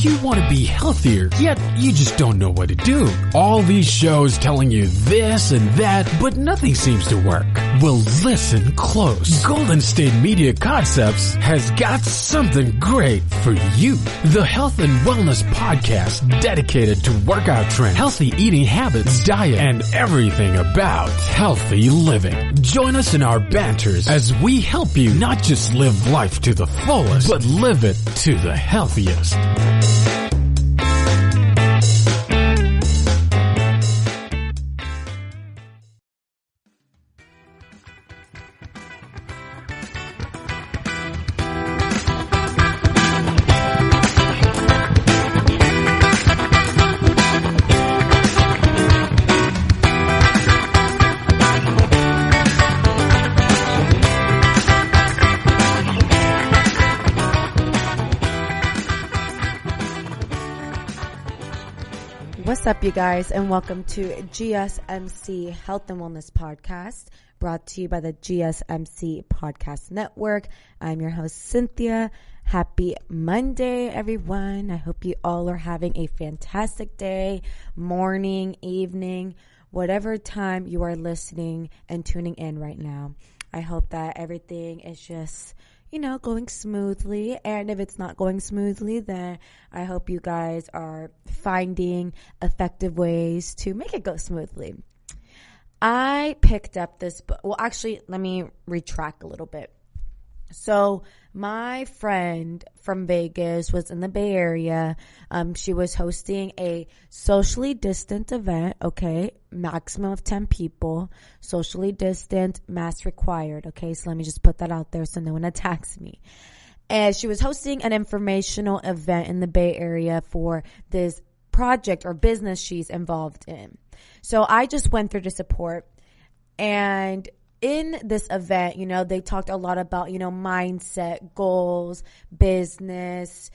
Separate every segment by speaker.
Speaker 1: Do you want to be healthier, yet you just don't know what to do? All these shows telling you this and that, but nothing seems to work. Well, listen close. Golden State Media Concepts has got something great for you. The Health and Wellness Podcast, dedicated to workout trends, healthy eating habits, diet, and everything about healthy living. Join us in our banters as we help you not just live life to the fullest, but live it to the healthiest.
Speaker 2: What's up, you guys, and welcome to GSMC Health and Wellness Podcast, brought to you by the GSMC Podcast Network. I'm your host, Cynthia. Happy Monday, everyone. I hope you all are having a fantastic day, morning, evening, whatever time you are listening and tuning in right now. I hope that everything is just going smoothly. And if it's not going smoothly, then I hope you guys are finding effective ways to make it go smoothly. I picked up this book. Well, actually, let me retract a little bit. So my friend from Vegas was in the Bay Area. She was hosting a socially distant event, okay? Maximum of 10 people, socially distant, mask required, okay? So let me just put that out there so no one attacks me. And she was hosting an informational event in the Bay Area for this project or business she's involved in. So I just went there to support. And in this event, they talked a lot about, mindset, goals, business,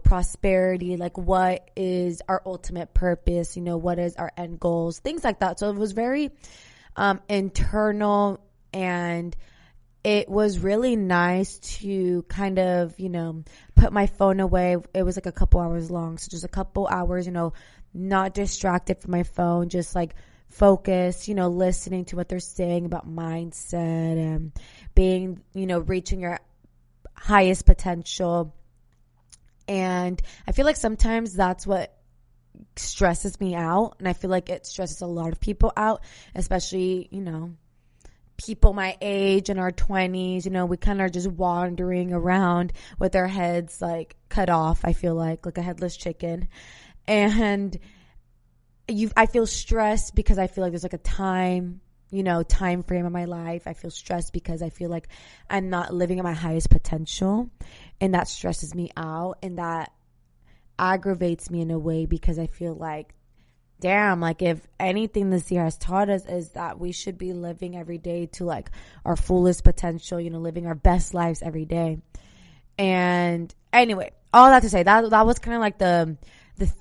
Speaker 2: prosperity, like what is our ultimate purpose, what is our end goals, things like that. So it was very internal, and it was really nice to kind of, put my phone away. It was like a couple hours long. So just a couple hours, not distracted from my phone, just like focus, listening to what they're saying about mindset and being, reaching your highest potential. And I feel like sometimes that's what stresses me out. And I feel like it stresses a lot of people out, especially, people my age in our 20s. We kind of are just wandering around with our heads like cut off. I feel like a headless chicken. And I feel stressed because I feel like there's like a time frame of my life. I feel stressed because I feel like I'm not living at my highest potential, and that stresses me out, and that aggravates me in a way because I feel like, damn, like if anything this year has taught us is that we should be living every day to like our fullest potential, living our best lives every day. And anyway, all that to say, that was kind of like the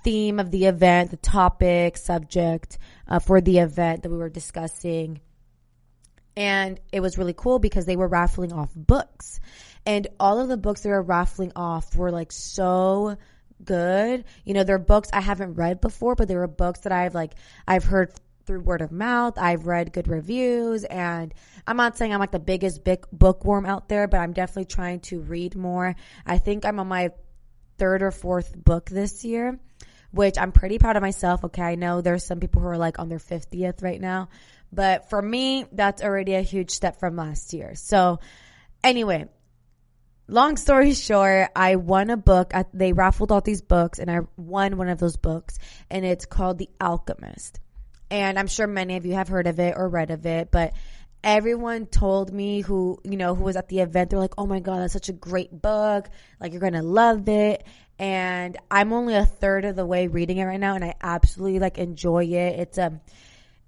Speaker 2: theme of the event, the topic, subject for the event that we were discussing. And it was really cool because they were raffling off books. And all of the books they were raffling off were like so good. They're books I haven't read before, but they were books that I've heard through word of mouth. I've read good reviews, and I'm not saying I'm like the biggest bookworm out there, but I'm definitely trying to read more. I think I'm on my third or fourth book this year, which I'm pretty proud of myself. Okay, I know there's some people who are like on their 50th right now, but for me, that's already a huge step from last year. So anyway, long story short, I won a book. They raffled all these books, and I won one of those books, and it's called The Alchemist. And I'm sure many of you have heard of it or read of it, but everyone told me who was at the event, they're like, oh my God, that's such a great book. Like, you're going to love it. And I'm only a third of the way reading it right now, and I absolutely enjoy it.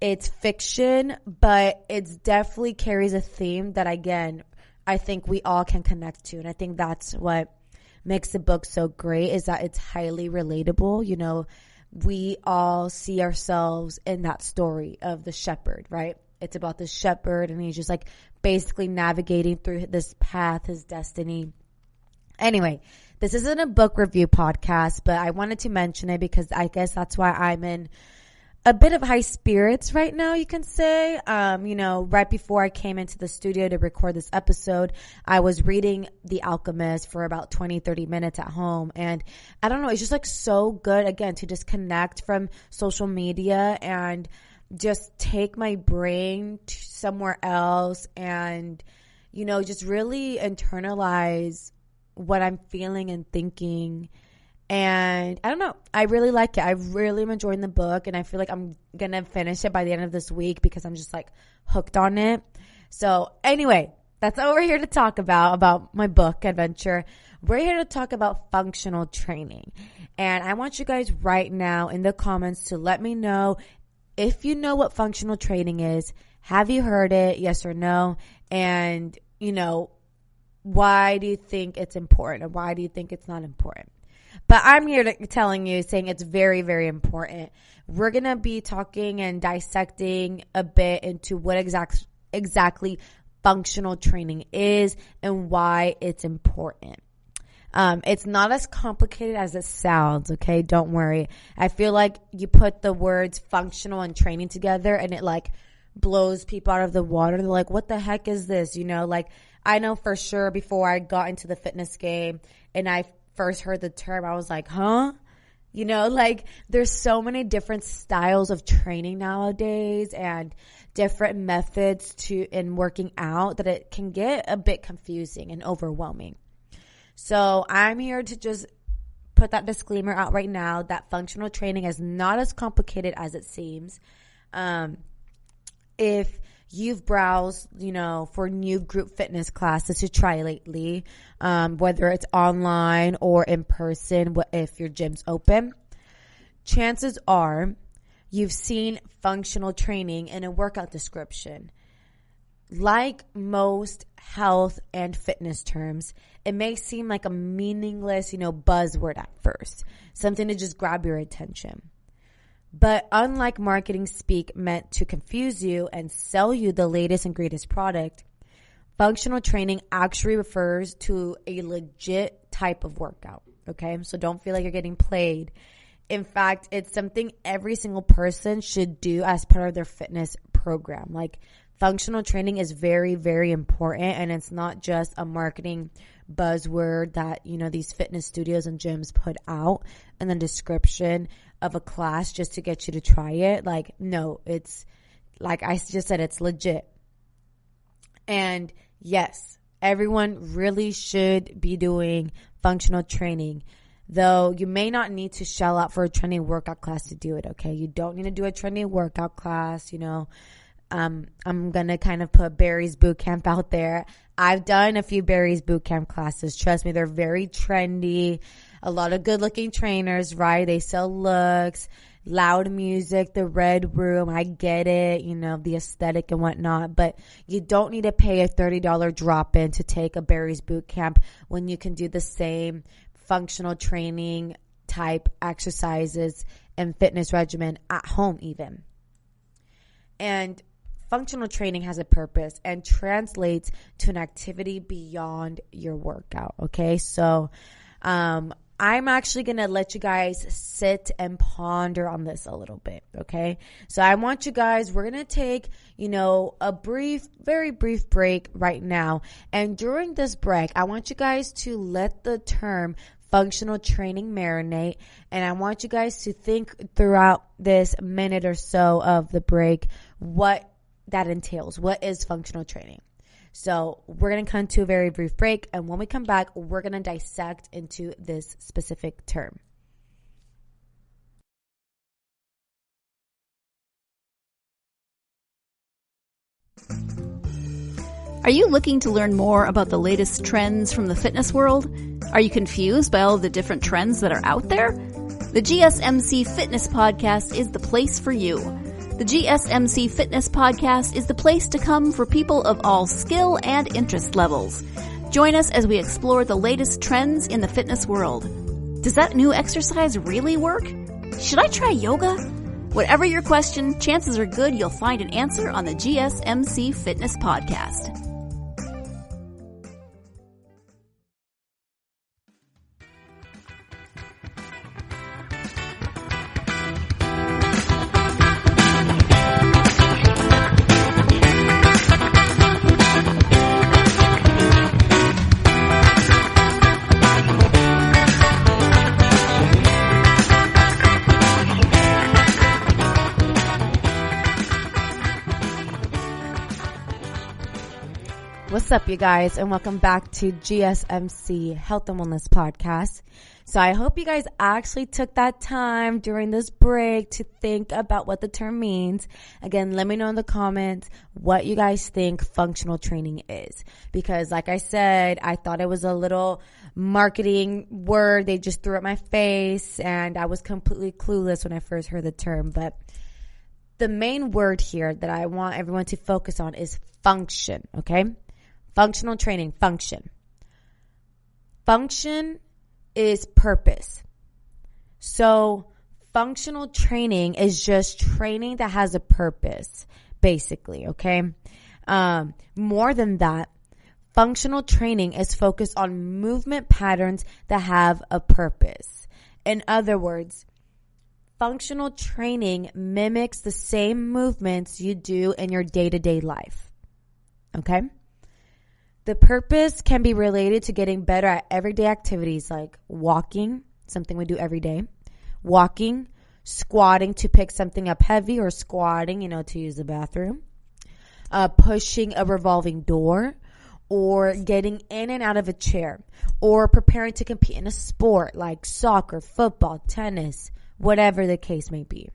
Speaker 2: It's fiction, but it's definitely carries a theme that, again, I think we all can connect to. And I think that's what makes the book so great, is that it's highly relatable. We all see ourselves in that story of the shepherd, right? It's about the shepherd, and he's just basically navigating through this path, his destiny. Anyway, this isn't a book review podcast, but I wanted to mention it because I guess that's why I'm in a bit of high spirits right now, you can say. Right before I came into the studio to record this episode, I was reading The Alchemist for about 20, 30 minutes at home. And I don't know, it's just like so good, again, to disconnect from social media and just take my brain to somewhere else and, just really internalize what I'm feeling and thinking. And I don't know, I really like it. I really am enjoying the book, and I feel like I'm going to finish it by the end of this week because I'm just like hooked on it. So anyway, that's what we're here to talk about my book adventure. We're here to talk about functional training. And I want you guys right now in the comments to let me know if you know what functional training is. Have you heard it? Yes or no? And, why do you think it's important, or why do you think it's not important? But I'm here saying it's very, very important. We're going to be talking and dissecting a bit into what exactly functional training is and why it's important. It's not as complicated as it sounds, okay? Don't worry. I feel like you put the words functional and training together and it like blows people out of the water. They're like, what the heck is this? I know for sure before I got into the fitness game and I first heard the term, I was like, huh? There's so many different styles of training nowadays and different methods in working out that it can get a bit confusing and overwhelming. So I'm here to just put that disclaimer out right now that functional training is not as complicated as it seems. If you've browsed, for new group fitness classes to try lately, whether it's online or in person, if your gym's open, chances are you've seen functional training in a workout description. Like most health and fitness terms, it may seem like a meaningless, buzzword at first, something to just grab your attention. But unlike marketing speak meant to confuse you and sell you the latest and greatest product, functional training actually refers to a legit type of workout, okay? So don't feel like you're getting played. In fact, it's something every single person should do as part of their fitness program. Like, functional training is very, very important, and it's not just a marketing buzzword that, these fitness studios and gyms put out in the description of a class just to get you to try it. No, it's like I just said, it's legit. And yes, everyone really should be doing functional training, though you may not need to shell out for a training workout class to do it, okay? You don't need to do a training workout class, I'm going to kind of put Barry's Bootcamp out there. I've done a few Barry's Bootcamp classes. Trust me, they're very trendy. A lot of good looking trainers, right? They sell looks, loud music, the red room. I get it, the aesthetic and whatnot, but you don't need to pay a $30 drop in to take a Barry's Bootcamp when you can do the same functional training type exercises and fitness regimen at home even. And functional training has a purpose and translates to an activity beyond your workout, okay? So I'm actually going to let you guys sit and ponder on this a little bit, okay? So I want you guys, we're going to take, a very brief break right now. And during this break, I want you guys to let the term functional training marinate. And I want you guys to think throughout this minute or so of the break what that entails. What is functional training? So we're going to come to a very brief break. And when we come back, we're going to dissect into this specific term.
Speaker 3: Are you looking to learn more about the latest trends from the fitness world? Are you confused by all of the different trends that are out there? The GSMC Fitness Podcast is the place for you. The GSMC Fitness Podcast is the place to come for people of all skill and interest levels. Join us as we explore the latest trends in the fitness world. Does that new exercise really work? Should I try yoga? Whatever your question, chances are good you'll find an answer on the GSMC Fitness Podcast.
Speaker 2: up, you guys, and welcome back to GSMC Health and Wellness Podcast. So I hope you guys actually took that time during this break to think about what the term means. Again, let me know in the comments what you guys think functional training is. Because like I said, I thought it was a little marketing word they just threw at my face, and I was completely clueless when I first heard the term. But the main word here that I want everyone to focus on is function, okay? Functional training, function. Function is purpose. So functional training is just training that has a purpose, basically, okay? More than that, functional training is focused on movement patterns that have a purpose. In other words, functional training mimics the same movements you do in your day-to-day life, okay? The purpose can be related to getting better at everyday activities like walking, something we do every day, walking, squatting to pick something up heavy, or squatting, to use the bathroom, pushing a revolving door, or getting in and out of a chair, or preparing to compete in a sport like soccer, football, tennis, whatever the case may be.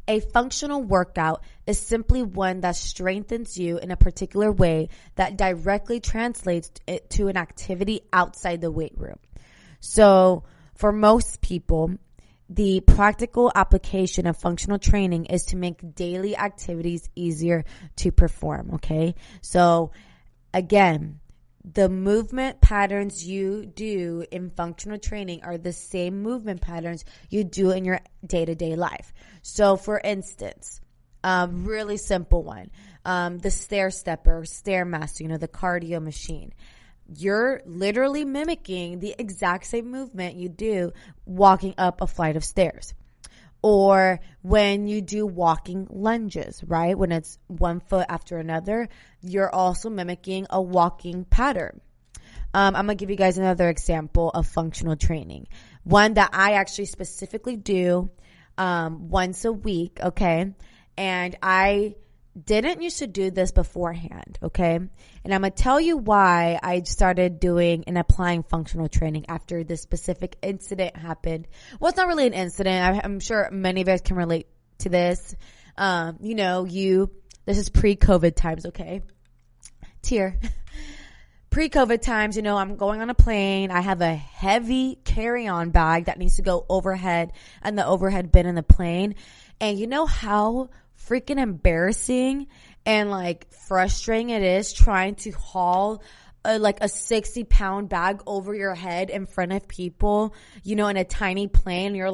Speaker 2: A functional workout is simply one that strengthens you in a particular way that directly translates it to an activity outside the weight room. So for most people, the practical application of functional training is to make daily activities easier to perform, okay? So again, the movement patterns you do in functional training are the same movement patterns you do in your day-to-day life. So for instance, really simple one, the stair stepper, stairmaster, the cardio machine. You're literally mimicking the exact same movement you do walking up a flight of stairs. Or when you do walking lunges, right? When it's one foot after another, you're also mimicking a walking pattern. I'm going to give you guys another example of functional training. One that I actually specifically do once a week, okay? And I didn't used to do this beforehand, okay? And I'm going to tell you why I started doing and applying functional training after this specific incident happened. Well, it's not really an incident. I'm sure many of us can relate to this. This is pre-COVID times, okay? Tear. Pre-COVID times, I'm going on a plane. I have a heavy carry-on bag that needs to go overhead and the overhead bin in the plane. And you know how freaking embarrassing and frustrating it is trying to haul a 60-pound bag over your head in front of people, in a tiny plane. You're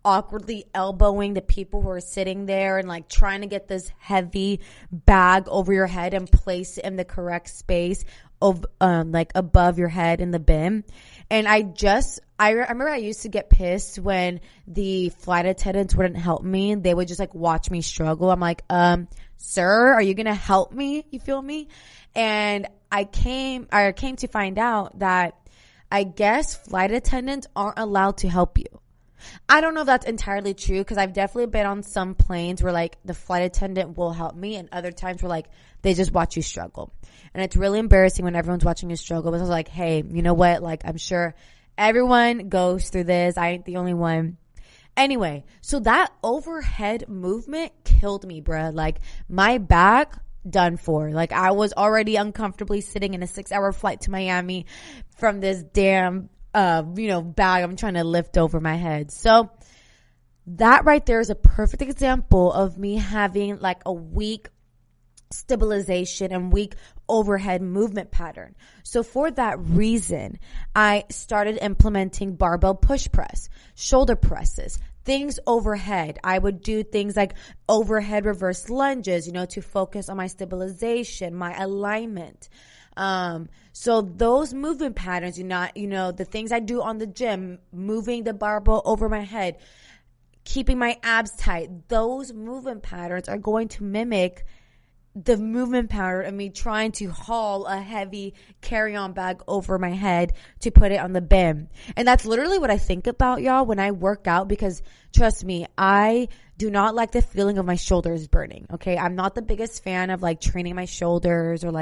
Speaker 2: awkwardly elbowing the people who are sitting there and trying to get this heavy bag over your head and place it in the correct space of above your head in the bin. And I remember I used to get pissed when the flight attendants wouldn't help me. They would just watch me struggle. I'm like, sir, are you going to help me? You feel me? And I came to find out that I guess flight attendants aren't allowed to help you. I don't know if that's entirely true, because I've definitely been on some planes where the flight attendant will help me, and other times where they just watch you struggle. And it's really embarrassing when everyone's watching you struggle. But I was like, hey, you know what? I'm sure everyone goes through this. I ain't the only one. Anyway, so that overhead movement killed me, bruh. My back, done for. I was already uncomfortably sitting in a 6-hour flight to Miami from this damn bag I'm trying to lift over my head. So that right there is a perfect example of me having a weak stabilization and weak overhead movement pattern. So for that reason, I started implementing barbell push press, shoulder presses, things overhead. I would do things like overhead reverse lunges, to focus on my stabilization, my alignment. So those movement patterns, the things I do on the gym, moving the barbell over my head, keeping my abs tight, those movement patterns are going to mimic the movement pattern of me trying to haul a heavy carry-on bag over my head to put it on the bin. And that's literally what I think about, y'all, when I work out, because trust me, I do not like the feeling of my shoulders burning. Okay. I'm not the biggest fan of training my shoulders or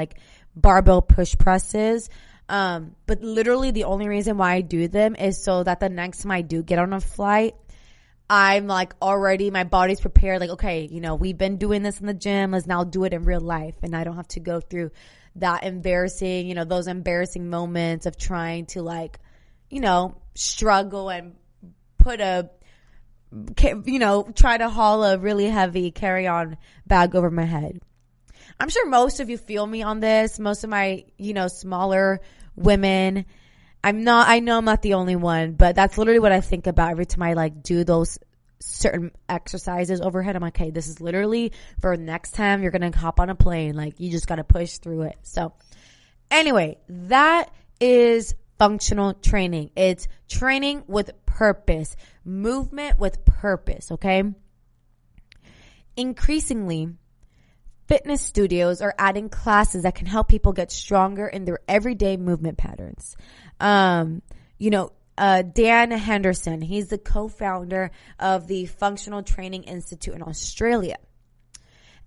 Speaker 2: barbell push presses. But literally the only reason why I do them is so that the next time I do get on a flight, I'm like already, my body's prepared. Like, okay, you know, we've been doing this in the gym. Let's now do it in real life. And I don't have to go through that embarrassing, you know, those embarrassing moments of trying to like, you know, struggle and put a, you know, try to haul a really heavy carry-on bag over my head. I'm sure most of you feel me on this. Most of my, you know, smaller women, I know I'm not the only one, but that's literally what I think about every time I like do those certain exercises overhead. I'm like, okay, this is literally for next time you're going to hop on a plane. Like, you just got to push through it. So anyway, that is functional training. It's training with purpose, movement with purpose. Okay. Increasingly, fitness studios are adding classes that can help people get stronger in their everyday movement patterns. Dan Henderson, he's the co-founder of the Functional Training Institute in Australia.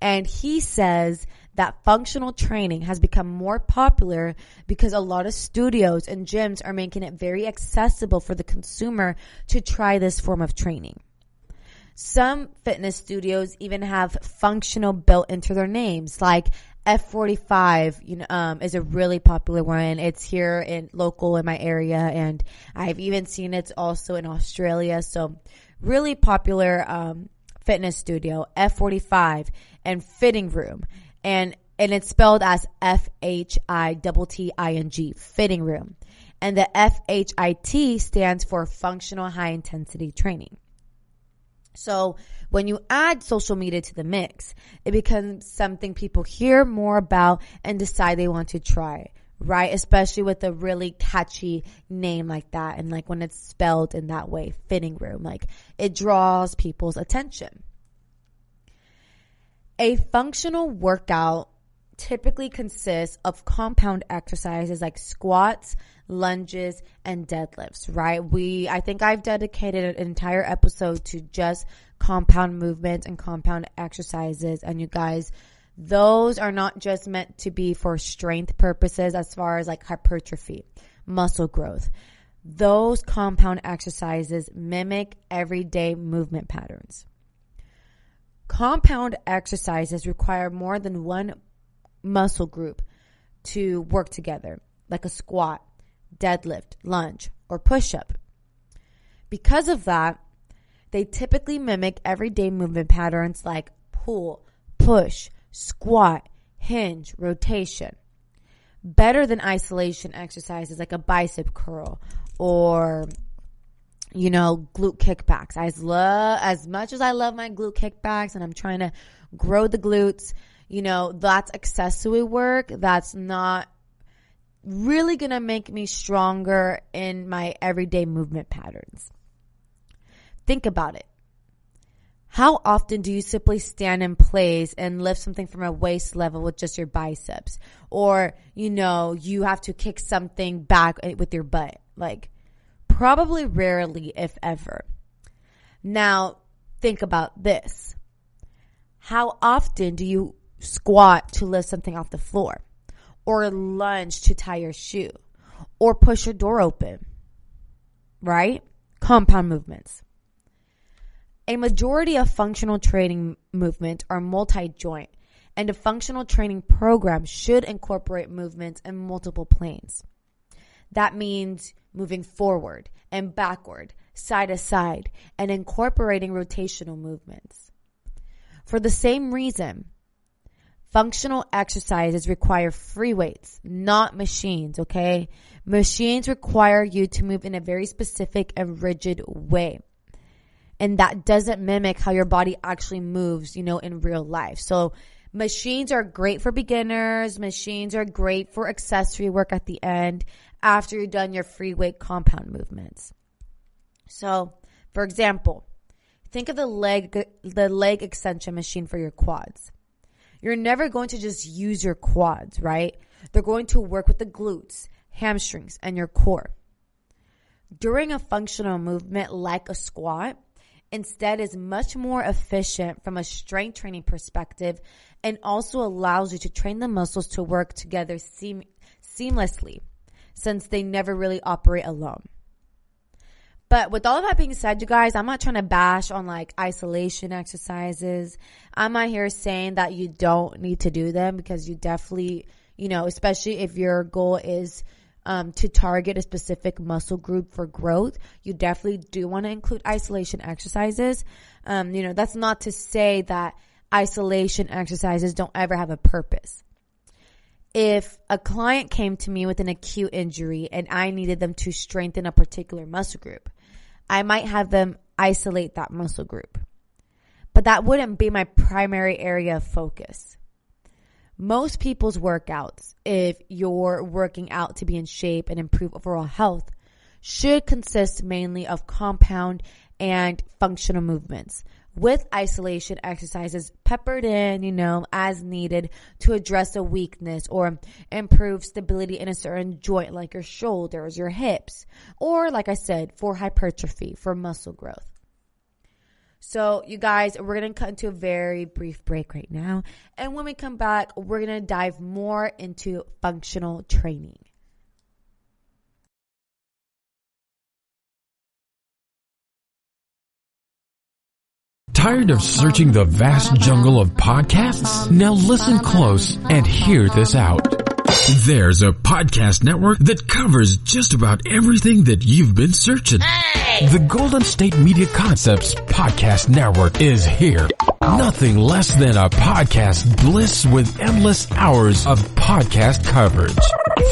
Speaker 2: And he says that functional training has become more popular because a lot of studios and gyms are making it very accessible for the consumer to try this form of training. Some fitness studios even have functional built into their names, like F45, is a really popular one. It's here in local in my area, and I've even seen it's also in Australia. So really popular fitness studio, F45 and Fitting Room. And it's spelled as FHITTING, Fitting Room. And the FHIT stands for Functional High Intensity Training. So when you add social media to the mix, it becomes something people hear more about and decide they want to try, right? Especially with a really catchy name like that. And like when it's spelled in that way, Fitting Room, like it draws people's attention. A functional workout typically consists of compound exercises like squats, lunges, and deadlifts, right? I think I've dedicated an entire episode to just compound movements and compound exercises. And you guys, those are not just meant to be for strength purposes as far as like hypertrophy, muscle growth. Those compound exercises mimic everyday movement patterns. Compound exercises require more than one muscle group to work together, like a squat, deadlift, lunge, or push-up. Because of that, they typically mimic everyday movement patterns like pull, push, squat, hinge, rotation. Better than isolation exercises like a bicep curl or, glute kickbacks. As much as I love my glute kickbacks and I'm trying to grow the glutes, that's accessory work. That's not really going to make me stronger in my everyday movement patterns. Think about it. How often do you simply stand in place and lift something from a waist level with just your biceps? Or, you have to kick something back with your butt. Like, probably rarely, if ever. Now, think about this. How often do you squat to lift something off the floor? Or lunge to tie your shoe? Or push your door open? Right? Compound movements. A majority of functional training movements are multi-joint, and a functional training program should incorporate movements in multiple planes. That means moving forward and backward, side to side, and incorporating rotational movements. For the same reason, functional exercises require free weights, not machines, okay? Machines require you to move in a very specific and rigid way. And that doesn't mimic how your body actually moves, in real life. So machines are great for beginners. Machines are great for accessory work at the end after you've done your free weight compound movements. So, for example, think of the leg extension machine for your quads. You're never going to just use your quads, right? They're going to work with the glutes, hamstrings, and your core. During a functional movement like a squat, instead is much more efficient from a strength training perspective and also allows you to train the muscles to work together seamlessly since they never really operate alone. But with all of that being said, you guys, I'm not trying to bash on like isolation exercises. I'm not here saying that you don't need to do them, because you definitely, especially if your goal is to target a specific muscle group for growth, you definitely do want to include isolation exercises. That's not to say that isolation exercises don't ever have a purpose. If a client came to me with an acute injury and I needed them to strengthen a particular muscle group, I might have them isolate that muscle group. But that wouldn't be my primary area of focus. Most people's workouts, if you're working out to be in shape and improve overall health, should consist mainly of compound and functional movements, with isolation exercises peppered in, as needed to address a weakness or improve stability in a certain joint like your shoulders, your hips, or like I said, for hypertrophy, for muscle growth. So you guys, we're going to cut into a very brief break right now. And when we come back, we're going to dive more into functional training.
Speaker 1: Tired of searching the vast jungle of podcasts? Now listen close and hear this out. There's a podcast network that covers just about everything that you've been searching. Hey! The Golden State Media Concepts Podcast Network is here. Nothing less than a podcast bliss with endless hours of podcast coverage.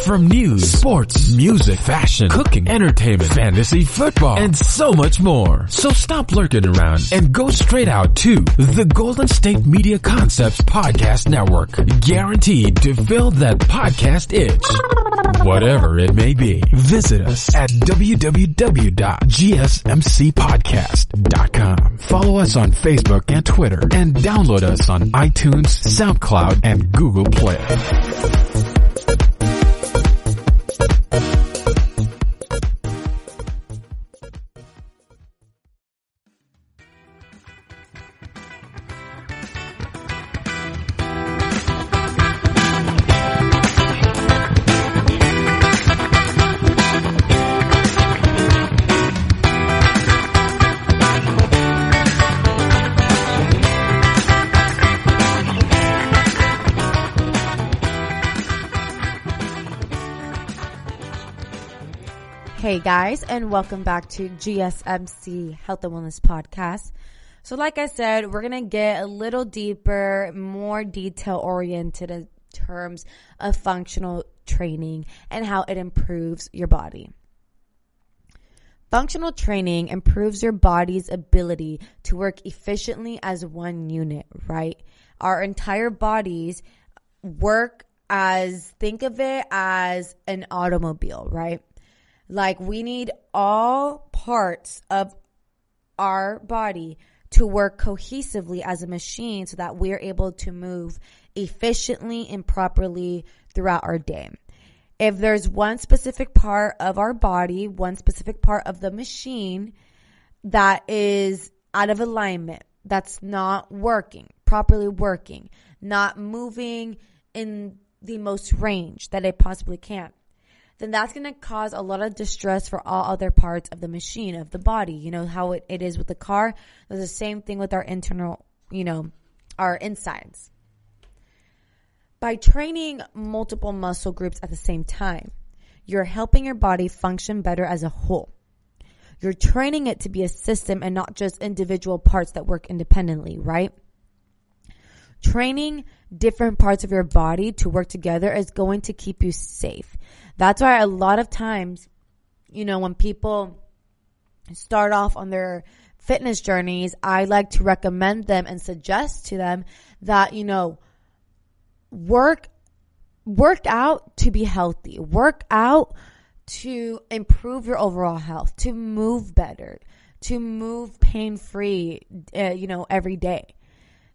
Speaker 1: From news, sports, music, fashion, cooking, entertainment, fantasy, football, and so much more. So stop lurking around and go straight out to the Golden State Media Concepts Podcast Network. Guaranteed to fill that podcast itch. Whatever it may be. Visit us at www.gsmcpodcast.com. Follow us on Facebook and Twitter, and download us on iTunes, SoundCloud, and Google Play.
Speaker 2: Hey guys, and welcome back to GSMC Health and Wellness Podcast. So like I said, we're going to get a little deeper, more detail oriented in terms of functional training and how it improves your body. Functional training improves your body's ability to work efficiently as one unit, right? Our entire bodies work think of it as an automobile, right? Like we need all parts of our body to work cohesively as a machine so that we're able to move efficiently and properly throughout our day. If there's one specific part of our body, one specific part of the machine that is out of alignment, that's not properly working, not moving in the most range that it possibly can, then that's going to cause a lot of distress for all other parts of the machine, of the body. You know how it is with the car? There's the same thing with our internal, our insides. By training multiple muscle groups at the same time, you're helping your body function better as a whole. You're training it to be a system and not just individual parts that work independently, right? Training different parts of your body to work together is going to keep you safe. That's why a lot of times, when people start off on their fitness journeys, I like to recommend them and suggest to them that, work out to be healthy. Work out to improve your overall health, to move better, to move pain-free, every day.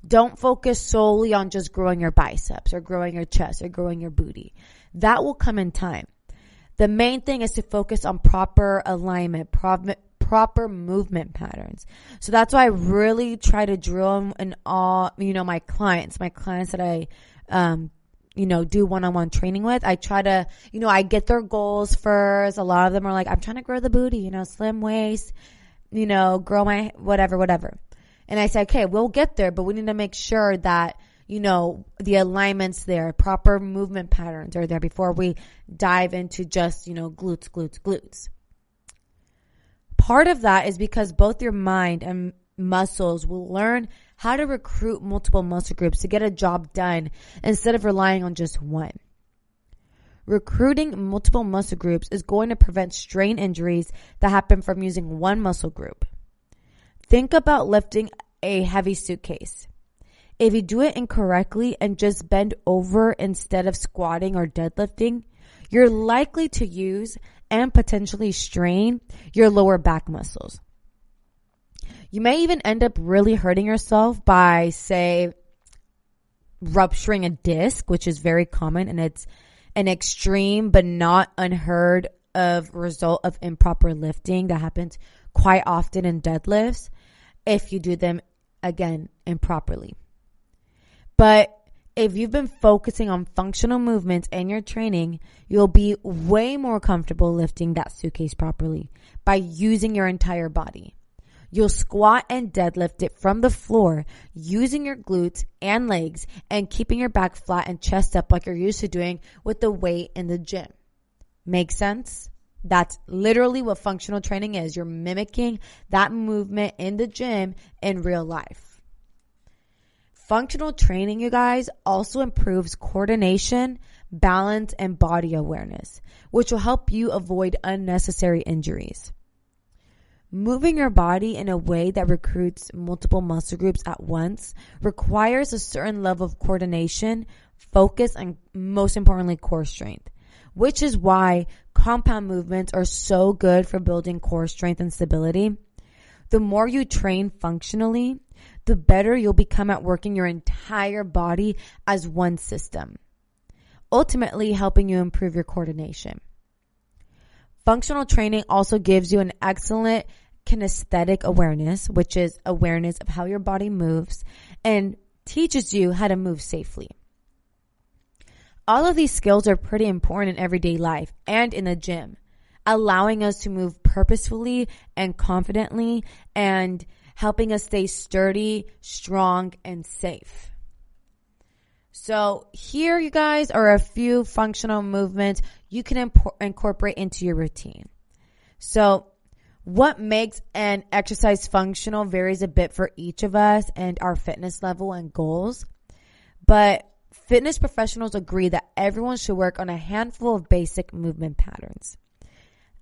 Speaker 2: Don't focus solely on just growing your biceps or growing your chest or growing your booty. That will come in time. The main thing is to focus on proper alignment, proper movement patterns. So that's why I really try to drill in all, my clients that I, do one-on-one training with. I try to, I get their goals first. A lot of them are like, I'm trying to grow the booty, slim waist, grow my whatever. And I say, okay, we'll get there, but we need to make sure that, the alignment's there, proper movement patterns are there before we dive into just, glutes. Part of that is because both your mind and muscles will learn how to recruit multiple muscle groups to get a job done instead of relying on just one. Recruiting multiple muscle groups is going to prevent strain injuries that happen from using one muscle group. Think about lifting a heavy suitcase. If you do it incorrectly and just bend over instead of squatting or deadlifting, you're likely to use and potentially strain your lower back muscles. You may even end up really hurting yourself by, say, rupturing a disc, which is very common, and it's an extreme but not unheard of result of improper lifting that happens quite often in deadlifts if you do them, again, improperly. But if you've been focusing on functional movements in your training, you'll be way more comfortable lifting that suitcase properly by using your entire body. You'll squat and deadlift it from the floor using your glutes and legs and keeping your back flat and chest up like you're used to doing with the weight in the gym. Make sense? That's literally what functional training is. You're mimicking that movement in the gym in real life. Functional training, you guys, also improves coordination, balance, and body awareness, which will help you avoid unnecessary injuries. Moving your body in a way that recruits multiple muscle groups at once requires a certain level of coordination, focus, and most importantly, core strength, which is why compound movements are so good for building core strength and stability. The more you train functionally, the better you'll become at working your entire body as one system, ultimately helping you improve your coordination. Functional training also gives you an excellent kinesthetic awareness, which is awareness of how your body moves, and teaches you how to move safely. All of these skills are pretty important in everyday life and in the gym, allowing us to move purposefully and confidently and helping us stay sturdy, strong, and safe. So here, you guys, are a few functional movements you can incorporate into your routine. So what makes an exercise functional varies a bit for each of us and our fitness level and goals. But fitness professionals agree that everyone should work on a handful of basic movement patterns.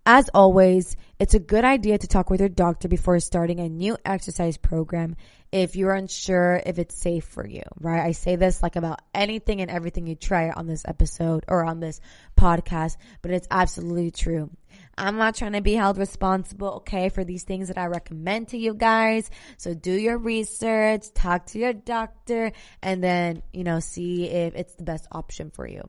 Speaker 2: As always, it's a good idea to talk with your doctor before starting a new exercise program if you're unsure if it's safe for you, right? I say this like about anything and everything you try on this episode or on this podcast, but it's absolutely true. I'm not trying to be held responsible, okay, for these things that I recommend to you guys. So do your research, talk to your doctor, and then, see if it's the best option for you.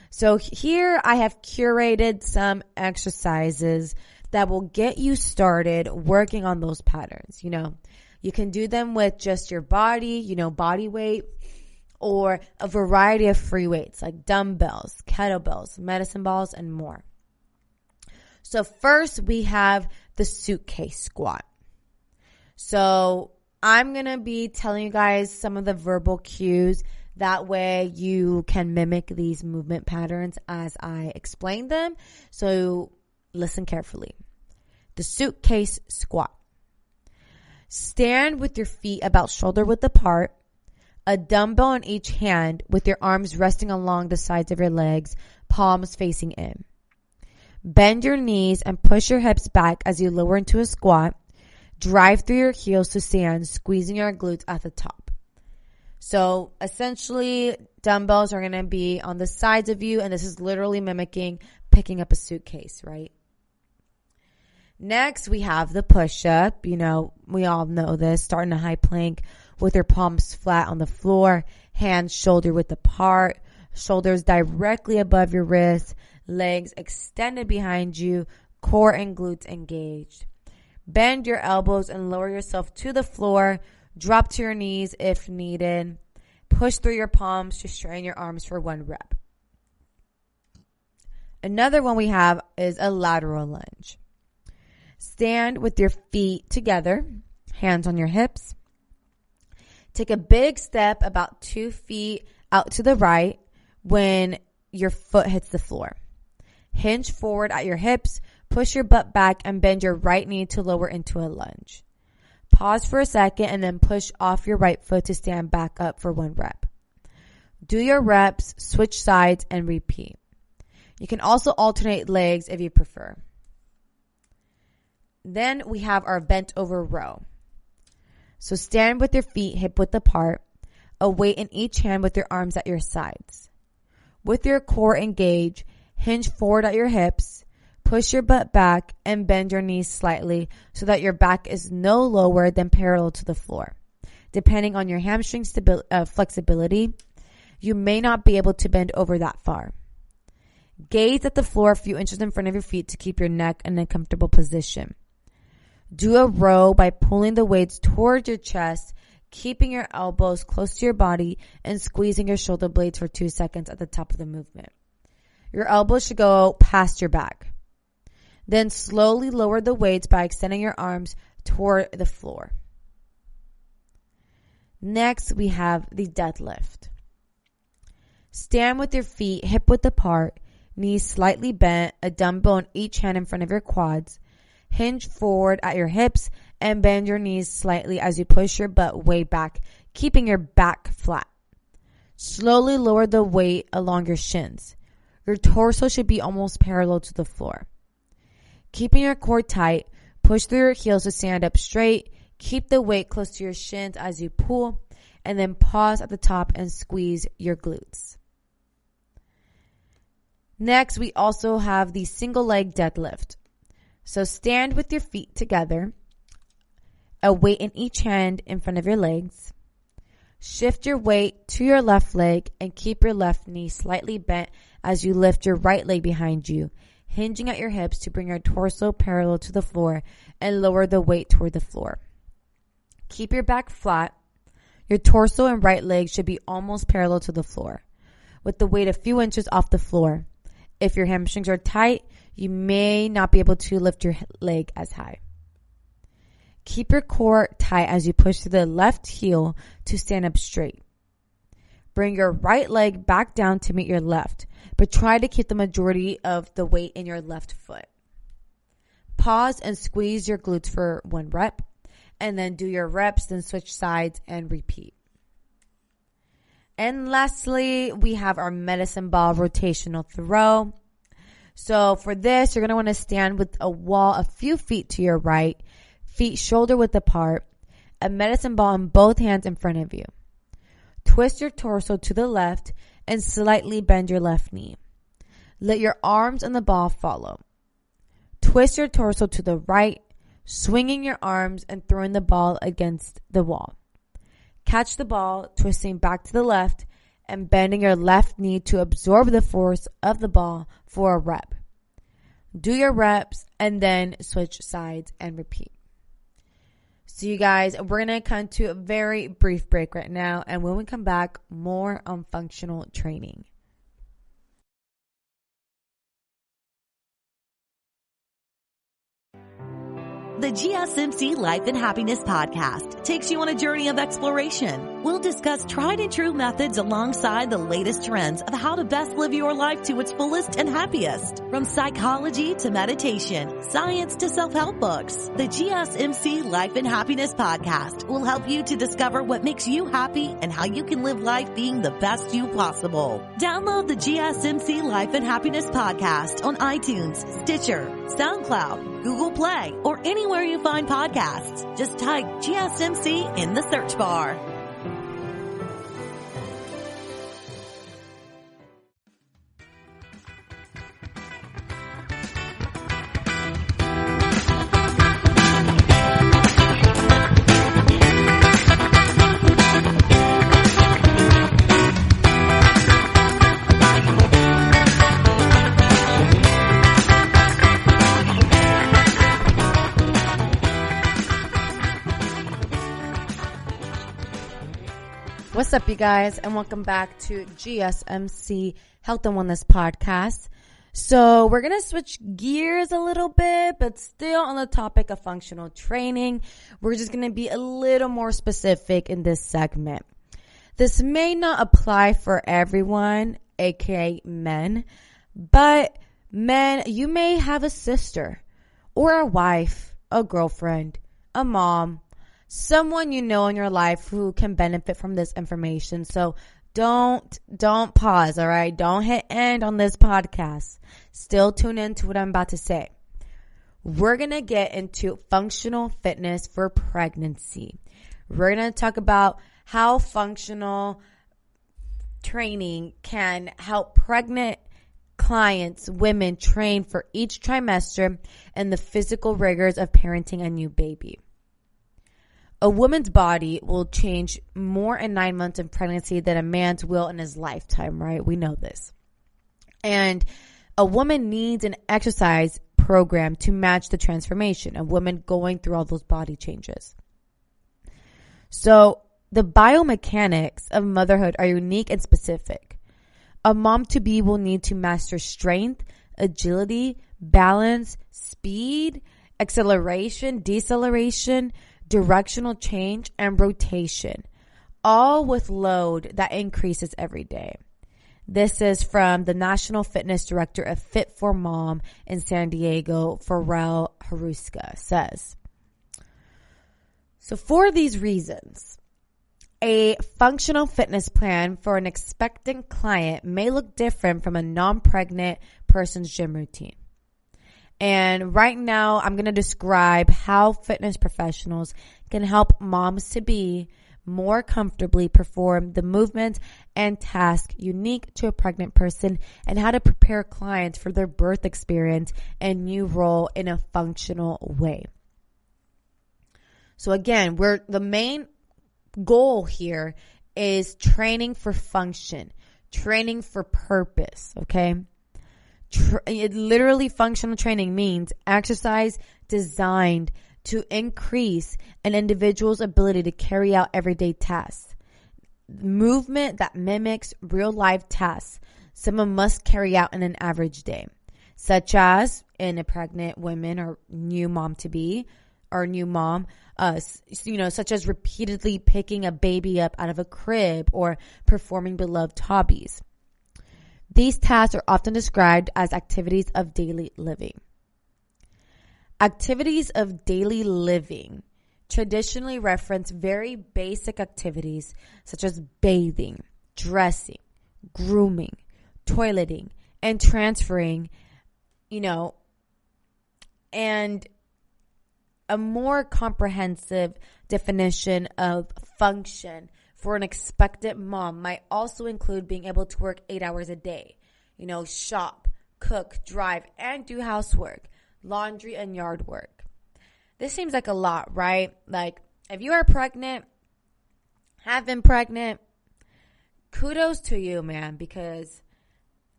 Speaker 2: So here I have curated some exercises that will get you started working on those patterns. You can do them with just your body, body weight, or a variety of free weights like dumbbells, kettlebells, medicine balls, and more. So first we have the suitcase squat. So I'm going to be telling you guys some of the verbal cues. That way you can mimic these movement patterns as I explain them. So listen carefully. The suitcase squat. Stand with your feet about shoulder width apart, a dumbbell in each hand with your arms resting along the sides of your legs, palms facing in. Bend your knees and push your hips back as you lower into a squat. Drive through your heels to sand, squeezing your glutes at the top. So essentially, dumbbells are going to be on the sides of you, and this is literally mimicking picking up a suitcase, right? Next, we have the push-up. We all know this. Start in a high plank with your palms flat on the floor, hands shoulder width apart, shoulders directly above your wrists, legs extended behind you, core and glutes engaged. Bend your elbows and lower yourself to the floor. Drop to your knees if needed. Push through your palms to straighten your arms for 1 rep. Another one we have is a lateral lunge. Stand with your feet together, hands on your hips. Take a big step about 2 feet out to the right when your foot hits the floor. Hinge forward at your hips, push your butt back, and bend your right knee to lower into a lunge. Pause for a second and then push off your right foot to stand back up for 1 rep. Do your reps, switch sides, and repeat. You can also alternate legs if you prefer. Then we have our bent over row. So stand with your feet hip width apart, a weight in each hand with your arms at your sides. With your core engaged, hinge forward at your hips, push your butt back, and bend your knees slightly so that your back is no lower than parallel to the floor. Depending on your hamstring flexibility, you may not be able to bend over that far. Gaze at the floor a few inches in front of your feet to keep your neck in a comfortable position. Do a row by pulling the weights towards your chest, keeping your elbows close to your body, and squeezing your shoulder blades for 2 seconds at the top of the movement. Your elbows should go past your back. Then slowly lower the weights by extending your arms toward the floor. Next, we have the deadlift. Stand with your feet hip width apart, knees slightly bent, a dumbbell in each hand in front of your quads. Hinge forward at your hips and bend your knees slightly as you push your butt way back, keeping your back flat. Slowly lower the weight along your shins. Your torso should be almost parallel to the floor. Keeping your core tight, push through your heels to stand up straight. Keep the weight close to your shins as you pull, and then pause at the top and squeeze your glutes. Next, we also have the single leg deadlift. So stand with your feet together, a weight in each hand in front of your legs. Shift your weight to your left leg and keep your left knee slightly bent as you lift your right leg behind you, hinging at your hips to bring your torso parallel to the floor and lower the weight toward the floor. Keep your back flat. Your torso and right leg should be almost parallel to the floor, with the weight a few inches off the floor. If your hamstrings are tight, you may not be able to lift your leg as high. Keep your core tight as you push through the left heel to stand up straight. Bring your right leg back down to meet your left, but try to keep the majority of the weight in your left foot. Pause and squeeze your glutes for 1 rep, and then do your reps, then switch sides and repeat. And lastly, we have our medicine ball rotational throw. So for this, you're going to want to stand with a wall a few feet to your right, feet shoulder width apart, a medicine ball in both hands in front of you. Twist your torso to the left and slightly bend your left knee. Let your arms and the ball follow. Twist your torso to the right, swinging your arms and throwing the ball against the wall. Catch the ball, twisting back to the left and bending your left knee to absorb the force of the ball for a rep. Do your reps and then switch sides and repeat. So you guys, we're going to come to a very brief break right now, and when we come back, more on functional training.
Speaker 4: The GSMC Life and Happiness podcast takes you on a journey of exploration. We'll discuss tried and true methods alongside the latest trends of how to best live your life to its fullest and happiest. From psychology to meditation, science to self-help books, the GSMC Life and Happiness podcast will help you to discover what makes you happy and how you can live life being the best you possible. Download the GSMC Life and Happiness podcast on iTunes, Stitcher, SoundCloud, Google Play, or anywhere you find podcasts. Just type GSMC in the search bar.
Speaker 2: What's up, you guys, and welcome back to GSMC Health and Wellness Podcast. So we're going to switch gears a little bit, but still on the topic of functional training. We're just going to be a little more specific in this segment. This may not apply for everyone, aka men, but men, you may have a sister or a wife, a girlfriend, a mom, someone you know in your life who can benefit from this information. So don't pause, all right? Don't hit end on this podcast. Still tune in to what I'm about to say. We're going to get into functional fitness for pregnancy. We're going to talk about how functional training can help pregnant clients, women, train for each trimester and the physical rigors of parenting a new baby. A woman's body will change more in 9 months of pregnancy than a man's will in his lifetime, right? We know this. And a woman needs an exercise program to match the transformation, a woman going through all those body changes. So the biomechanics of motherhood are unique and specific. A mom-to-be will need to master strength, agility, balance, speed, acceleration, deceleration, directional change, and rotation, all with load that increases every day. This is from the National Fitness Director of Fit for Mom in San Diego, Pharrell Haruska, says. So for these reasons, a functional fitness plan for an expectant client may look different from a non-pregnant person's gym routine. And right now, I'm going to describe how fitness professionals can help moms-to-be more comfortably perform the movements and tasks unique to a pregnant person, and how to prepare clients for their birth experience and new role in a functional way. So again, the main goal here is training for function, training for purpose, okay? Literally, functional training means exercise designed to increase an individual's ability to carry out everyday tasks. Movement that mimics real-life tasks someone must carry out in an average day, such as in a pregnant woman or new mom-to-be or new mom, such as repeatedly picking a baby up out of a crib or performing beloved hobbies. These tasks are often described as activities of daily living. Activities of daily living traditionally reference very basic activities such as bathing, dressing, grooming, toileting, and transferring, and a more comprehensive definition of function for an expectant mom might also include being able to work 8 hours a day, shop, cook, drive, and do housework, laundry, and yard work. This seems like a lot, right? Like, if you are pregnant, have been pregnant, kudos to you, man, because,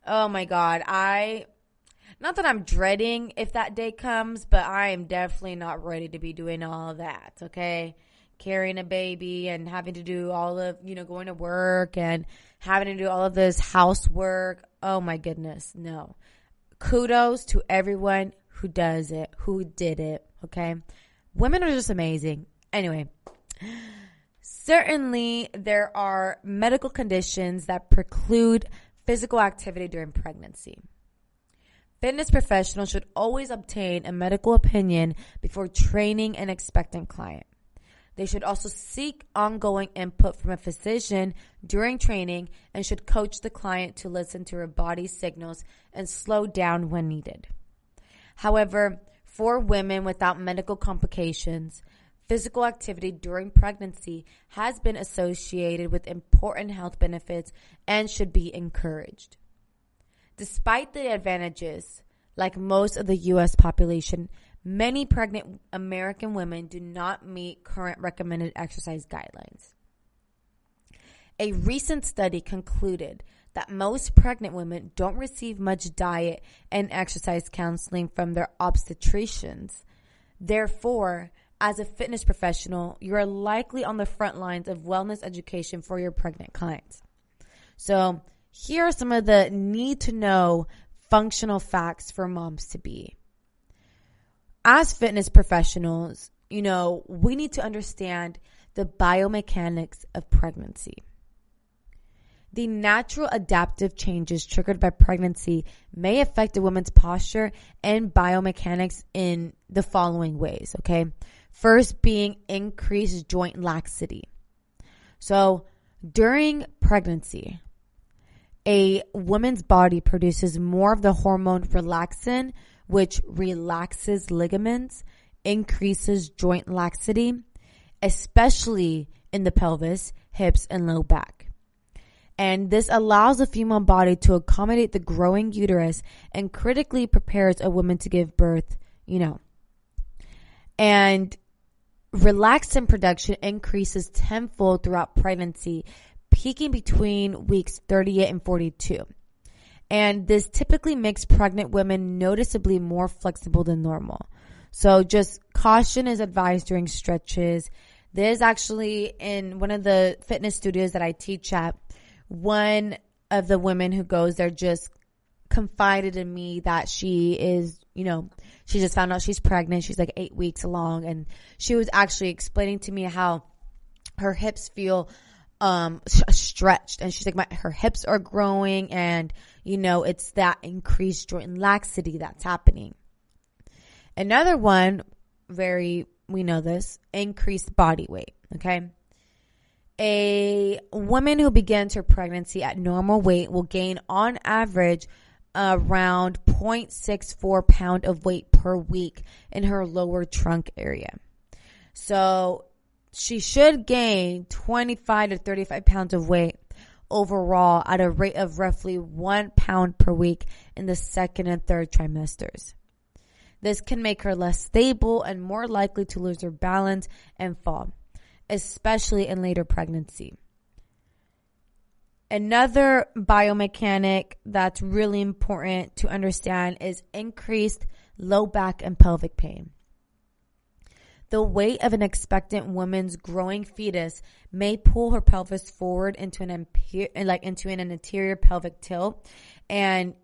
Speaker 2: oh my God, not that I'm dreading if that day comes, but I am definitely not ready to be doing all of that, okay? Carrying a baby and having to do all of, going to work and having to do all of this housework. Oh my goodness, no. Kudos to everyone who does it, who did it, okay? Women are just amazing. Anyway, certainly there are medical conditions that preclude physical activity during pregnancy. Fitness professionals should always obtain a medical opinion before training an expectant client. They should also seek ongoing input from a physician during training and should coach the client to listen to her body's signals and slow down when needed. However, for women without medical complications, physical activity during pregnancy has been associated with important health benefits and should be encouraged. Despite the advantages, like most of the U.S. population, many pregnant American women do not meet current recommended exercise guidelines. A recent study concluded that most pregnant women don't receive much diet and exercise counseling from their obstetricians. Therefore, as a fitness professional, you are likely on the front lines of wellness education for your pregnant clients. So here are some of the need to know functional facts for moms to be. As fitness professionals, we need to understand the biomechanics of pregnancy. The natural adaptive changes triggered by pregnancy may affect a woman's posture and biomechanics in the following ways, okay? First being increased joint laxity. So during pregnancy, a woman's body produces more of the hormone relaxin, which relaxes ligaments, increases joint laxity, especially in the pelvis, hips, and low back. And this allows the female body to accommodate the growing uterus and critically prepares a woman to give birth, And relaxin production increases tenfold throughout pregnancy, peaking between weeks 38 and 42. And this typically makes pregnant women noticeably more flexible than normal. So just caution is advised during stretches. There's actually in one of the fitness studios that I teach at, one of the women who goes there just confided in me that she is, she just found out she's pregnant. She's like 8 weeks along. And she was actually explaining to me how her hips feel stretched. And she's like, her hips are growing and, it's that increased joint laxity that's happening. Another one, we know this, increased body weight, okay? A woman who begins her pregnancy at normal weight will gain on average around 0.64 pound of weight per week in her lower trunk area. So she should gain 25 to 35 pounds of weight overall at a rate of roughly 1 pound per week in the second and third trimesters. This can make her less stable and more likely to lose her balance and fall, especially in later pregnancy. Another biomechanic that's really important to understand is increased low back and pelvic pain. The weight of an expectant woman's growing fetus may pull her pelvis forward into an anterior pelvic tilt, and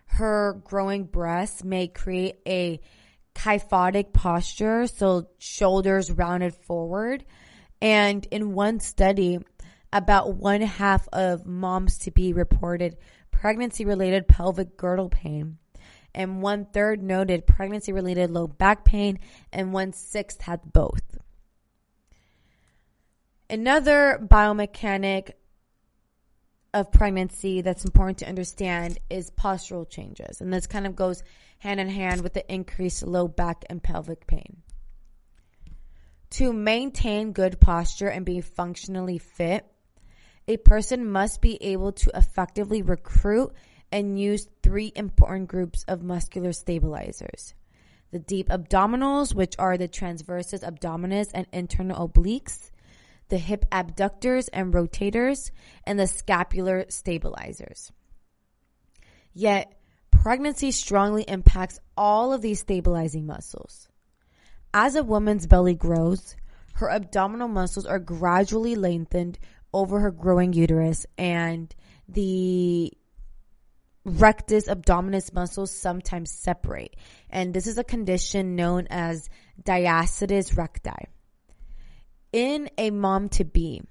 Speaker 2: her growing breasts may create a kyphotic posture, so shoulders rounded forward. And in one study, about 1/2 of moms-to-be reported pregnancy-related pelvic girdle pain, and 1/3 noted pregnancy-related low back pain, and 1/6 had both. Another biomechanic of pregnancy that's important to understand is postural changes, and this kind of goes hand in hand with the increased low back and pelvic pain. To maintain good posture and be functionally fit, a person must be able to effectively recruit and use 3 important groups of muscular stabilizers: the deep abdominals, which are the transversus abdominis and internal obliques, the hip abductors and rotators, and the scapular stabilizers. Yet, pregnancy strongly impacts all of these stabilizing muscles. As a woman's belly grows, her abdominal muscles are gradually lengthened over her growing uterus, and the rectus abdominis muscles sometimes separate. And this is a condition known as diastasis recti. In a mom-to-be,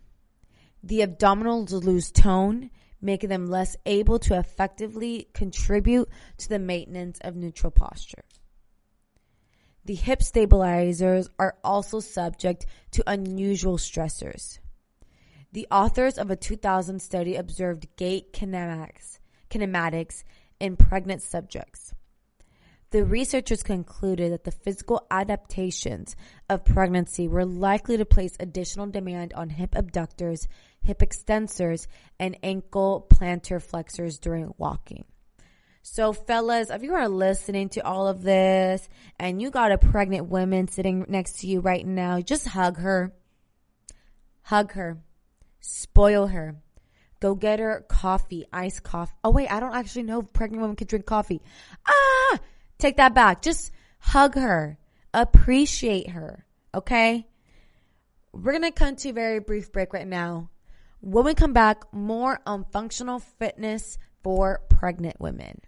Speaker 2: the abdominals lose tone, making them less able to effectively contribute to the maintenance of neutral posture. The hip stabilizers are also subject to unusual stressors. The authors of a 2000 study observed gait kinematics in pregnant subjects. The researchers concluded that the physical adaptations of pregnancy were likely to place additional demand on hip abductors, hip extensors, and ankle plantar flexors during walking. So fellas, if you are listening to all of this and you got a pregnant woman sitting next to you right now, just hug her. Hug her. Spoil her. Go get her coffee, iced coffee. Oh wait, I don't actually know if pregnant women can drink coffee. Take that back. Just hug her. Appreciate her. okay? We're going to come to a very brief break right now. When we come back, more on functional fitness for pregnant women.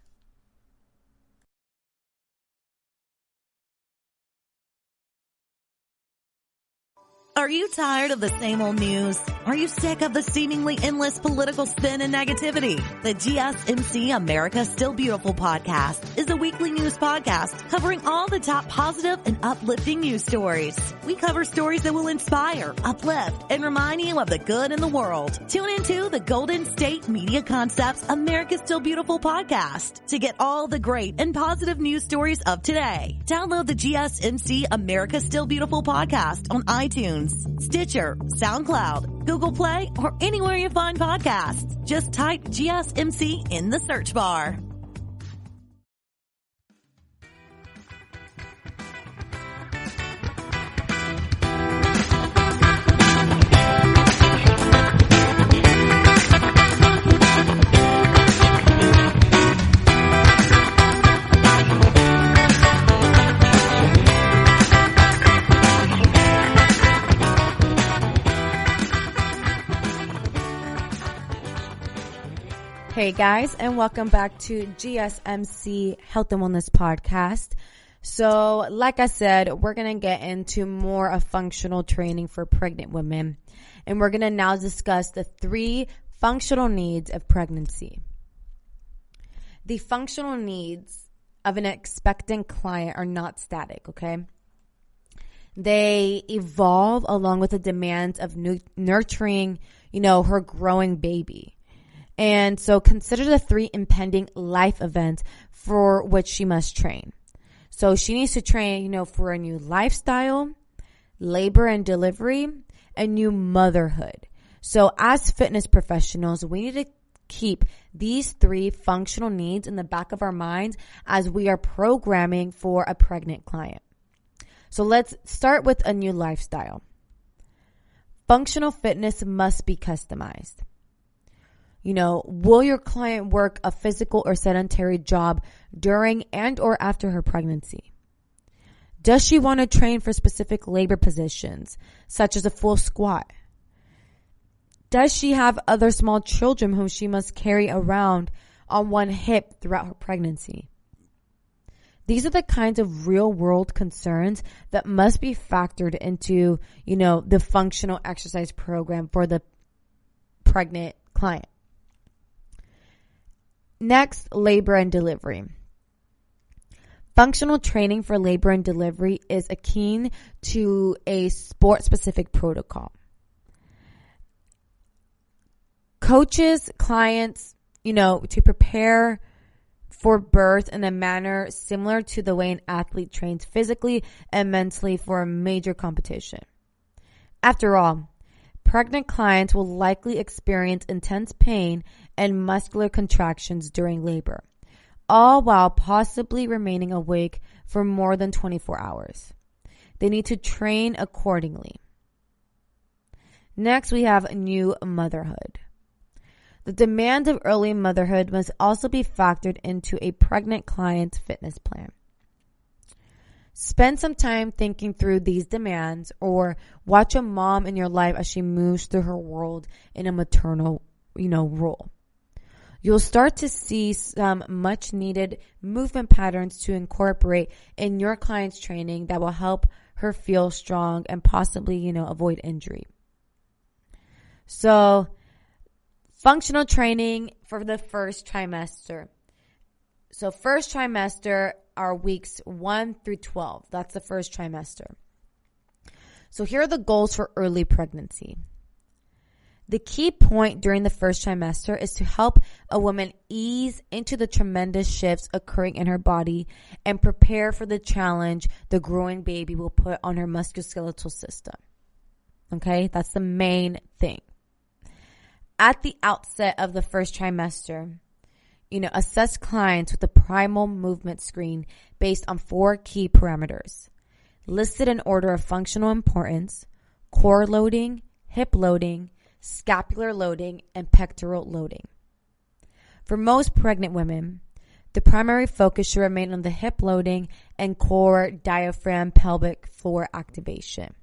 Speaker 4: Are you tired of the same old news? Are you sick of the seemingly endless political spin and negativity? The GSMC America Still Beautiful podcast is a weekly news podcast covering all the top positive and uplifting news stories. We cover stories that will inspire, uplift, and remind you of the good in the world. Tune into the Golden State Media Concepts America Still Beautiful podcast to get all the great and positive news stories of today. Download the GSMC America Still Beautiful podcast on iTunes, Stitcher, SoundCloud, Google Play, or anywhere you find podcasts. Just type GSMC in the search bar.
Speaker 2: Hey guys, and welcome back to GSMC Health and Wellness Podcast. So, like I said, we're going to get into more of functional training for pregnant women. And we're going to now discuss the 3 functional needs of pregnancy. The functional needs of an expectant client are not static, okay? They evolve along with the demands of nurturing, her growing baby. And so consider the 3 impending life events for which she must train. So she needs to train, for a new lifestyle, labor and delivery, and new motherhood. So as fitness professionals, we need to keep these 3 functional needs in the back of our minds as we are programming for a pregnant client. So let's start with a new lifestyle. Functional fitness must be customized. Will your client work a physical or sedentary job during and or after her pregnancy? Does she want to train for specific labor positions, such as a full squat? Does she have other small children whom she must carry around on one hip throughout her pregnancy? These are the kinds of real world concerns that must be factored into, the functional exercise program for the pregnant client. Next, labor and delivery. Functional training for labor and delivery is akin to a sport-specific protocol. Coaches clients, to prepare for birth in a manner similar to the way an athlete trains physically and mentally for a major competition. After all, pregnant clients will likely experience intense pain and muscular contractions during labor, all while possibly remaining awake for more than 24 hours. They need to train accordingly. Next, we have new motherhood. The demand of early motherhood must also be factored into a pregnant client's fitness plan. Spend some time thinking through these demands, or watch a mom in your life as she moves through her world in a maternal, role. You'll start to see some much needed movement patterns to incorporate in your client's training that will help her feel strong and possibly, avoid injury. So, functional training for the first trimester. So first trimester are weeks 1 through 12. That's the first trimester. So here are the goals for early pregnancy. The key point during the first trimester is to help a woman ease into the tremendous shifts occurring in her body and prepare for the challenge the growing baby will put on her musculoskeletal system. Okay, that's the main thing. At the outset of the first trimester, assess clients with a primal movement screen based on 4 key parameters, listed in order of functional importance: core loading, hip loading, scapular loading, and pectoral loading. For most pregnant women, The primary focus should remain on the hip loading and core diaphragm pelvic floor activation.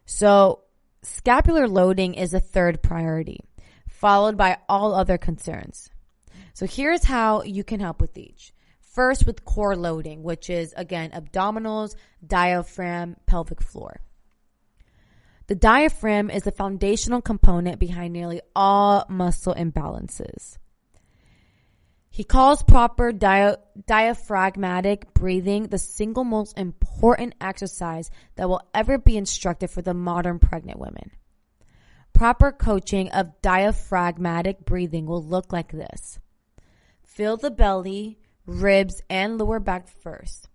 Speaker 2: So scapular loading is a third priority, followed by all other concerns. So here's how you can help with each. First, with core loading, which is, again, abdominals, diaphragm, pelvic floor. The diaphragm is the foundational component behind nearly all muscle imbalances. He calls proper diaphragmatic breathing the single most important exercise that will ever be instructed for the modern pregnant women. Proper coaching of diaphragmatic breathing will look like this. Fill the belly, ribs, and lower back first.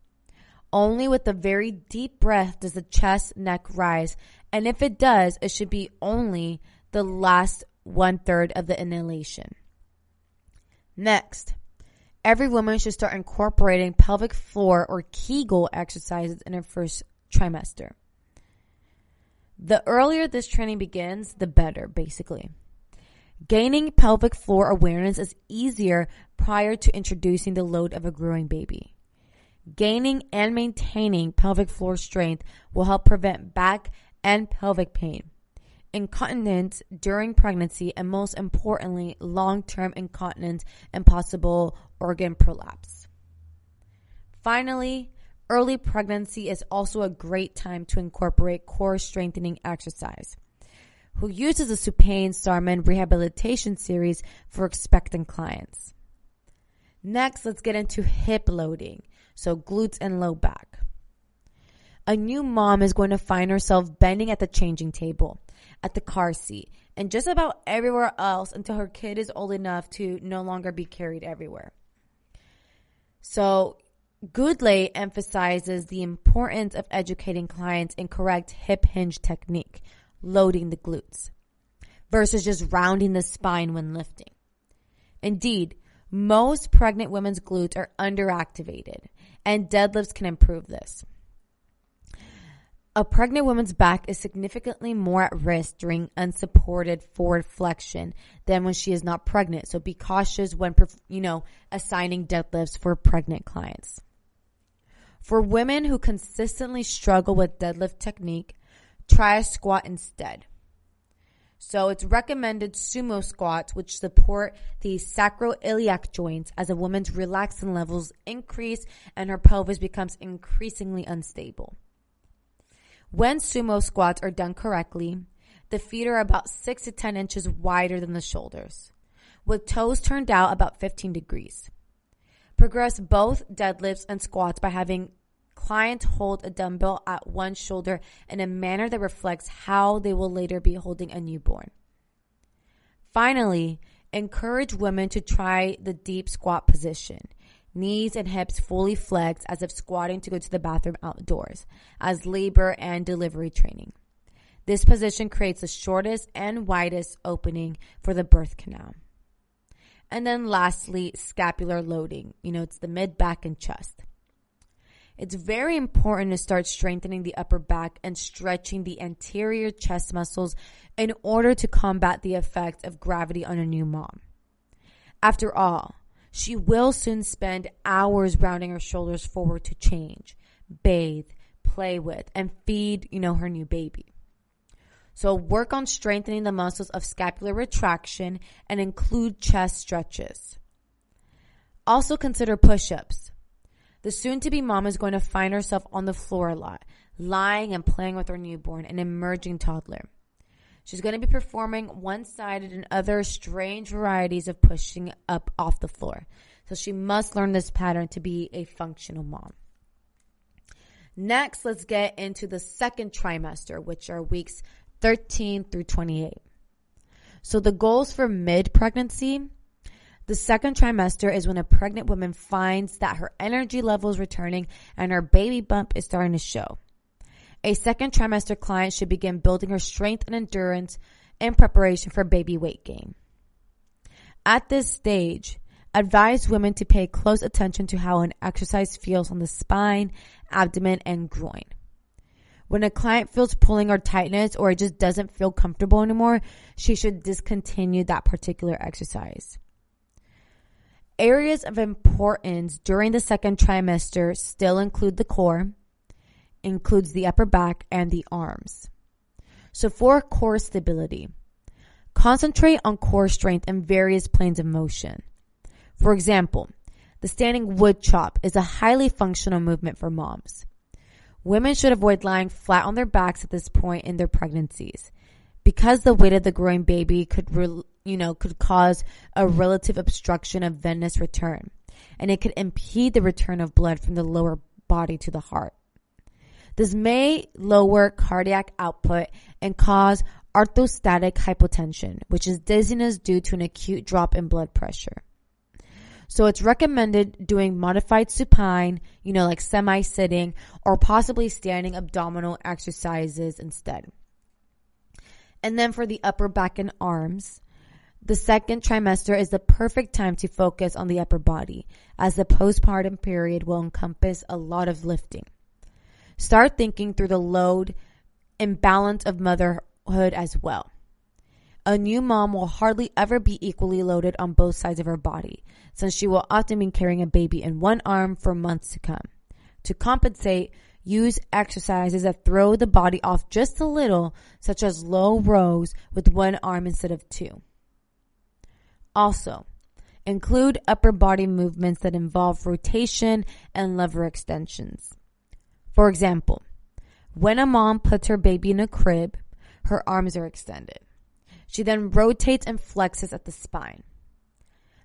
Speaker 2: Only with a very deep breath does the chest, neck rise, and if it does, it should be only the last 1/3 of the inhalation. Next, every woman should start incorporating pelvic floor or Kegel exercises in her first trimester. The earlier this training begins, the better, basically. Gaining pelvic floor awareness is easier prior to introducing the load of a growing baby. Gaining and maintaining pelvic floor strength will help prevent back and pelvic pain, incontinence during pregnancy, and most importantly, long-term incontinence and possible organ prolapse. Finally, early pregnancy is also a great time to incorporate core strengthening exercise. Who uses the Supine Sarman Rehabilitation Series for expectant clients. Next, let's get into hip loading, so glutes and low back. A new mom is going to find herself bending at the changing table, at the car seat, and just about everywhere else until her kid is old enough to no longer be carried everywhere. So, Goodlay emphasizes the importance of educating clients in correct hip hinge technique, loading the glutes, versus just rounding the spine when lifting. Indeed, most pregnant women's glutes are underactivated, and deadlifts can improve this. A pregnant woman's back is significantly more at risk during unsupported forward flexion than when she is not pregnant. So be cautious when, assigning deadlifts for pregnant clients. For women who consistently struggle with deadlift technique, try a squat instead. So it's recommended sumo squats, which support the sacroiliac joints as a woman's relaxin levels increase and her pelvis becomes increasingly unstable. When sumo squats are done correctly, the feet are about 6 to 10 inches wider than the shoulders, with toes turned out about 15 degrees. Progress both deadlifts and squats by having clients hold a dumbbell at one shoulder in a manner that reflects how they will later be holding a newborn. Finally, encourage women to try the deep squat position. Knees and hips fully flexed as if squatting to go to the bathroom outdoors, as labor and delivery training. This position creates the shortest and widest opening for the birth canal. And then lastly, scapular loading. It's the mid, back, and chest. It's very important to start strengthening the upper back and stretching the anterior chest muscles in order to combat the effects of gravity on a new mom. After all, she will soon spend hours rounding her shoulders forward to change, bathe, play with, and feed, her new baby. So work on strengthening the muscles of scapular retraction and include chest stretches. Also consider push-ups. The soon-to-be mom is going to find herself on the floor a lot, lying and playing with her newborn, an emerging toddler. She's going to be performing one-sided and other strange varieties of pushing up off the floor. So she must learn this pattern to be a functional mom. Next, let's get into the second trimester, which are weeks 13 through 28. So the goals for mid-pregnancy. The second trimester is when a pregnant woman finds that her energy level is returning and her baby bump is starting to show. A second trimester client should begin building her strength and endurance in preparation for baby weight gain. At this stage, advise women to pay close attention to how an exercise feels on the spine, abdomen, and groin. When a client feels pulling or tightness or it just doesn't feel comfortable anymore, she should discontinue that particular exercise. Areas of importance during the second trimester still include the core, includes the upper back, and the arms. So for core stability, concentrate on core strength in various planes of motion. For example, the standing wood chop is a highly functional movement for moms. Women should avoid lying flat on their backs at this point in their pregnancies, because the weight of the growing baby could cause a relative obstruction of venous return, and it could impede the return of blood from the lower body to the heart. This may lower cardiac output and cause orthostatic hypotension, which is dizziness due to an acute drop in blood pressure. So it's recommended doing modified supine, like semi-sitting, or possibly standing abdominal exercises instead. And then for the upper back and arms, the second trimester is the perfect time to focus on the upper body, as the postpartum period will encompass a lot of lifting. Start thinking through the load and balance of motherhood as well. A new mom will hardly ever be equally loaded on both sides of her body, since she will often be carrying a baby in one arm for months to come. To compensate, use exercises that throw the body off just a little, such as low rows with one arm instead of two. Also, include upper body movements that involve rotation and lever extensions. For example, when a mom puts her baby in a crib, her arms are extended. She then rotates and flexes at the spine.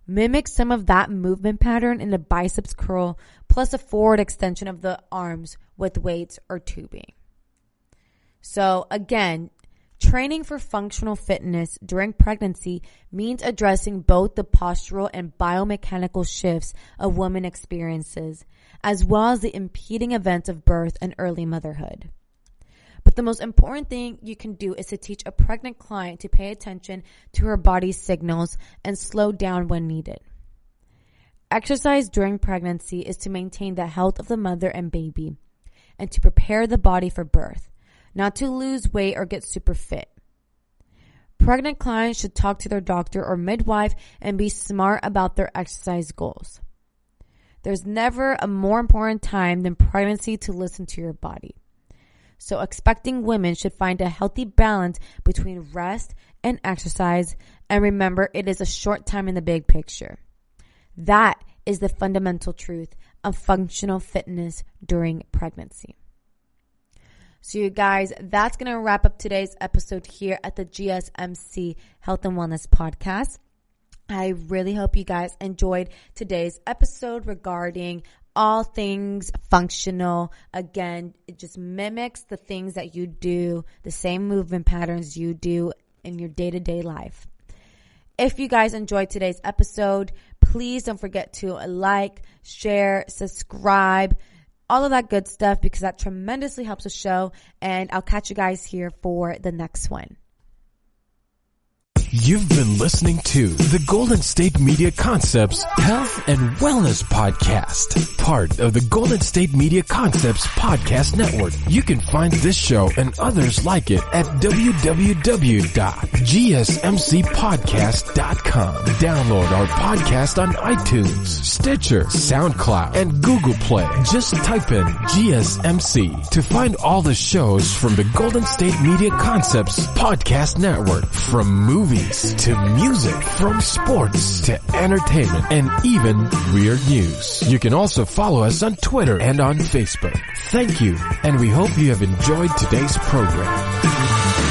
Speaker 2: Mimic some of that movement pattern in the biceps curl plus a forward extension of the arms with weights or tubing. So again, training for functional fitness during pregnancy means addressing both the postural and biomechanical shifts a woman experiences, as well as the impeding events of birth and early motherhood. But the most important thing you can do is to teach a pregnant client to pay attention to her body's signals and slow down when needed. Exercise during pregnancy is to maintain the health of the mother and baby and to prepare the body for birth, not to lose weight or get super fit. Pregnant clients should talk to their doctor or midwife and be smart about their exercise goals. There's never a more important time than pregnancy to listen to your body. So expecting women should find a healthy balance between rest and exercise, and remember, it is a short time in the big picture. That is the fundamental truth of functional fitness during pregnancy. So you guys, that's going to wrap up today's episode here at the GSMC Health and Wellness Podcast. I really hope you guys enjoyed today's episode regarding all things functional. Again, it just mimics the things that you do, the same movement patterns you do in your day-to-day life. If you guys enjoyed today's episode, please don't forget to like, share, subscribe, all of that good stuff, because that tremendously helps the show. And I'll catch you guys here for the next one.
Speaker 1: You've been listening to the Golden State Media Concepts Health and Wellness Podcast, part of the Golden State Media Concepts Podcast Network. You can find this show and others like it at www.gsmcpodcast.com. Download our podcast on iTunes, Stitcher, SoundCloud, and Google Play. Just type in GSMC to find all the shows from the Golden State Media Concepts Podcast Network, from movies to music, from sports to entertainment, and even weird news. You can also follow us on Twitter and on Facebook. Thank you, and we hope you have enjoyed today's program.